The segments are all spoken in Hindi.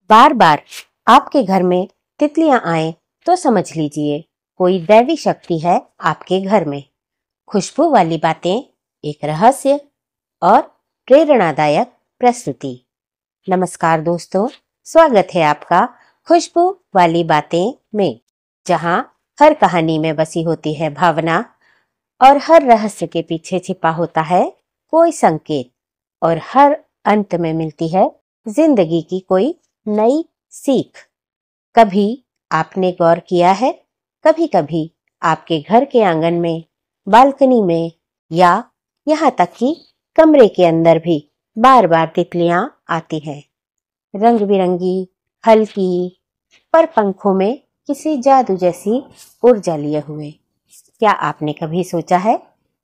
बार बार आपके घर में तितलियां आए तो समझ लीजिए कोई दैवी शक्ति है आपके घर में। खुशबू वाली बातें, एक रहस्य और प्रेरणादायक प्रस्तुति। नमस्कार दोस्तों, स्वागत है आपका खुशबू वाली बातें में, जहां हर कहानी में बसी होती है भावना और हर रहस्य के पीछे छिपा होता है कोई संकेत, और हर अंत में मिलती है जिंदगी की कोई नई सीख। कभी आपने गौर किया है, कभी कभी आपके घर के आंगन में, बालकनी में या यहाँ तक कि कमरे के अंदर भी बार बार तितलियां आती हैं, रंग बिरंगी, हल्की, पर पंखों में किसी जादू जैसी ऊर्जा लिए हुए। क्या आपने कभी सोचा है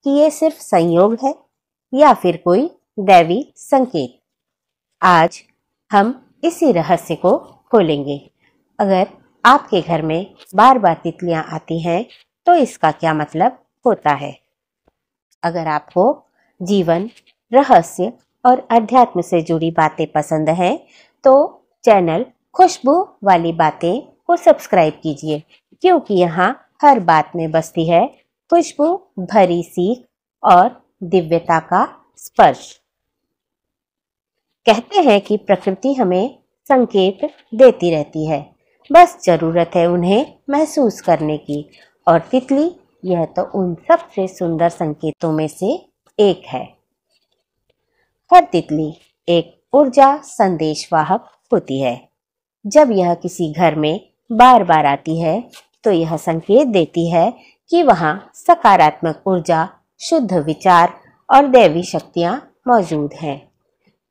कि ये सिर्फ संयोग है या फिर कोई दैवी संकेत? आज हम इसी रहस्य को खोलेंगे। अगर आपके घर में बार बार तितलियां आती हैं तो इसका क्या मतलब होता है? अगर आपको जीवन, रहस्य और अध्यात्म से जुड़ी बातें पसंद हैं तो चैनल खुशबू वाली बातें को सब्सक्राइब कीजिए, क्योंकि यहाँ हर बात में बसती है खुशबू भरी सीख और दिव्यता का स्पर्श। कहते हैं कि प्रकृति हमें संकेत देती रहती है, बस जरूरत है उन्हें महसूस करने की, और तितली यह तो उन सबसे सुंदर संकेतों में से एक है। हर तितली एक ऊर्जा संदेशवाहक होती है। जब यह किसी घर में बार बार आती है तो यह संकेत देती है कि वहां सकारात्मक ऊर्जा, शुद्ध विचार और दैवी शक्तियां मौजूद हैं।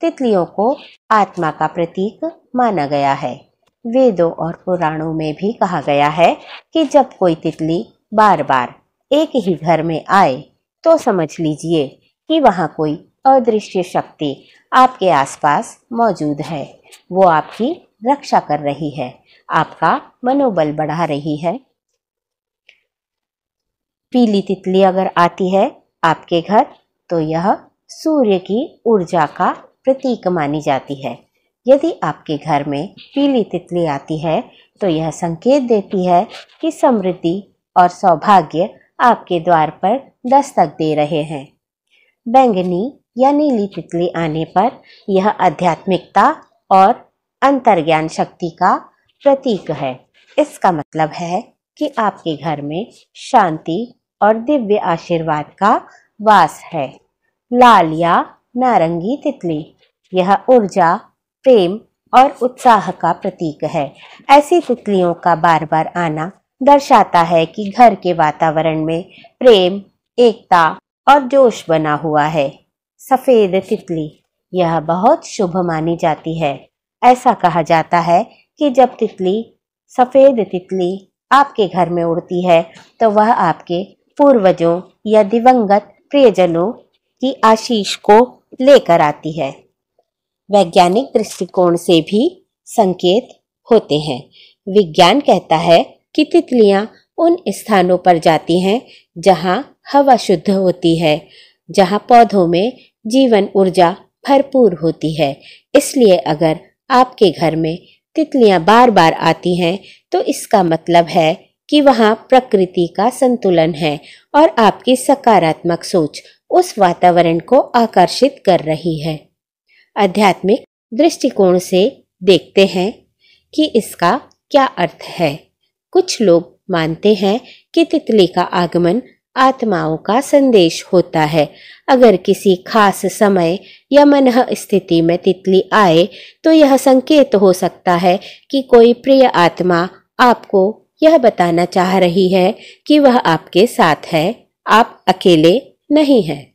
तितलियों को आत्मा का प्रतीक माना गया है। वेदों और पुराणों में भी कहा गया है कि जब कोई तितली बार बार एक ही घर में आए तो समझ लीजिए कि वहां कोई अदृश्य शक्ति आपके आसपास मौजूद है। वो आपकी रक्षा कर रही है, आपका मनोबल बढ़ा रही है। पीली तितली अगर आती है आपके घर तो यह सूर्य की ऊर्जा का प्रतीक मानी जाती है। यदि आपके घर में पीली तितली आती है तो यह संकेत देती है कि समृद्धि और सौभाग्य आपके द्वार पर दस्तक दे रहे हैं। बैंगनी या नीली तितली आने पर यह आध्यात्मिकता और अंतर्ज्ञान शक्ति का प्रतीक है। इसका मतलब है कि आपके घर में शांति और दिव्य आशीर्वाद का वास है। लाल या नारंगी तितली, यह ऊर्जा, प्रेम और उत्साह का प्रतीक है। ऐसी तितलियों का बार बार आना दर्शाता है कि घर के वातावरण में प्रेम, एकता और जोश बना हुआ है। सफेद तितली, यह बहुत शुभ मानी जाती है। ऐसा कहा जाता है कि जब सफेद तितली आपके घर में उड़ती है तो वह आपके पूर्वजों या दिवंगत प्रियजनों की आशीष को लेकर आती है। वैज्ञानिक दृष्टिकोण से भी संकेत होते हैं। विज्ञान कहता है कि तितलियां उन स्थानों पर जाती हैं जहां हवा शुद्ध होती है, जहां पौधों में जीवन ऊर्जा भरपूर होती है। इसलिए अगर आपके घर में तितलियां बार बार आती हैं तो इसका मतलब है कि वहां प्रकृति का संतुलन है और आपकी सकारात्मक सोच उस वातावरण को आकर्षित कर रही है। आध्यात्मिक दृष्टिकोण से देखते हैं कि इसका क्या अर्थ है। कुछ लोग मानते हैं कि तितली का आगमन आत्माओं का संदेश होता है। अगर किसी खास समय या मनः स्थिति में तितली आए तो यह संकेत हो सकता है कि कोई प्रिय आत्मा आपको यह बताना चाह रही है कि वह आपके साथ है, आप अकेले नहीं हैं।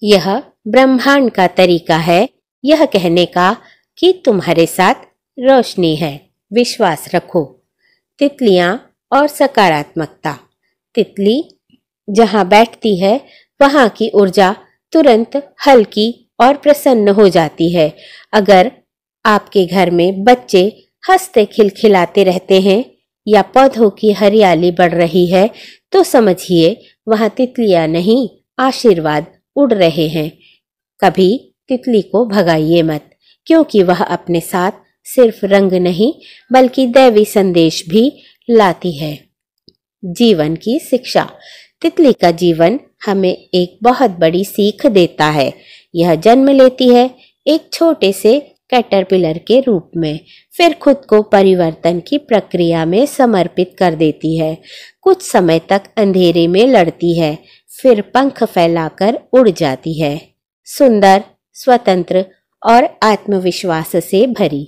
यह ब्रह्मांड का तरीका है यह कहने का कि तुम्हारे साथ रोशनी है, विश्वास रखो। तितलियां और सकारात्मकता। तितली जहां बैठती है वहां की ऊर्जा तुरंत हल्की और प्रसन्न हो जाती है। अगर आपके घर में बच्चे हंसते खिलखिलाते रहते हैं या पौधों की हरियाली बढ़ रही है तो समझिए वहां तितलियां नहीं, आशीर्वाद उड़ रहे हैं। कभी तितली को भगाइए मत, क्योंकि वह अपने साथ सिर्फ रंग नहीं बल्कि दैवी संदेश भी लाती है। जीवन की शिक्षा। तितली का जीवन हमें एक बहुत बड़ी सीख देता है। यह जन्म लेती है एक छोटे से कैटरपिलर के रूप में, फिर खुद को परिवर्तन की प्रक्रिया में समर्पित कर देती है। कुछ समय तक अंधेरे में लड़ती है, फिर पंख फैलाकर उड़ जाती है, सुंदर, स्वतंत्र और आत्मविश्वास से भरी।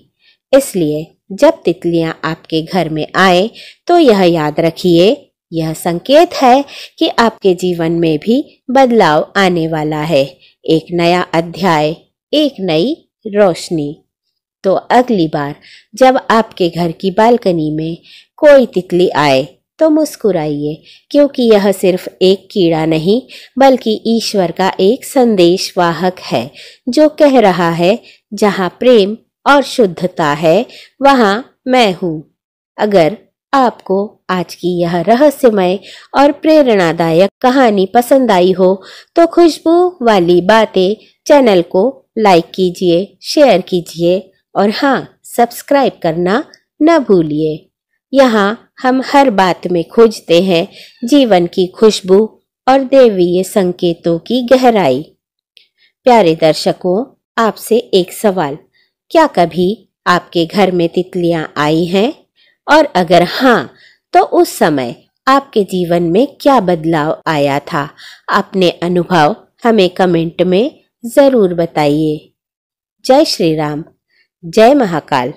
इसलिए जब तितलियां आपके घर में आए तो यह याद रखिए, यह संकेत है कि आपके जीवन में भी बदलाव आने वाला है। एक नया अध्याय, एक नई रोशनी। तो अगली बार जब आपके घर की बालकनी में कोई तितली आए तो मुस्कुराइए, क्योंकि यह सिर्फ एक कीड़ा नहीं बल्कि ईश्वर का एक संदेश वाहक है जो कह रहा है, जहाँ प्रेम और शुद्धता है वहाँ मैं हूँ। अगर आपको आज की यह रहस्यमय और प्रेरणादायक कहानी पसंद आई हो तो खुशबू वाली बातें चैनल को लाइक कीजिए, शेयर कीजिए और हाँ, सब्सक्राइब करना न भूलिए। यहाँ हम हर बात में खोजते हैं जीवन की खुशबू और दैवीय संकेतों की गहराई। प्यारे दर्शकों, आपसे एक सवाल, क्या कभी आपके घर में तितलियां आई हैं? और अगर हाँ, तो उस समय आपके जीवन में क्या बदलाव आया था? अपने अनुभव हमें कमेंट में जरूर बताइए। जय श्री राम, जय महाकाल।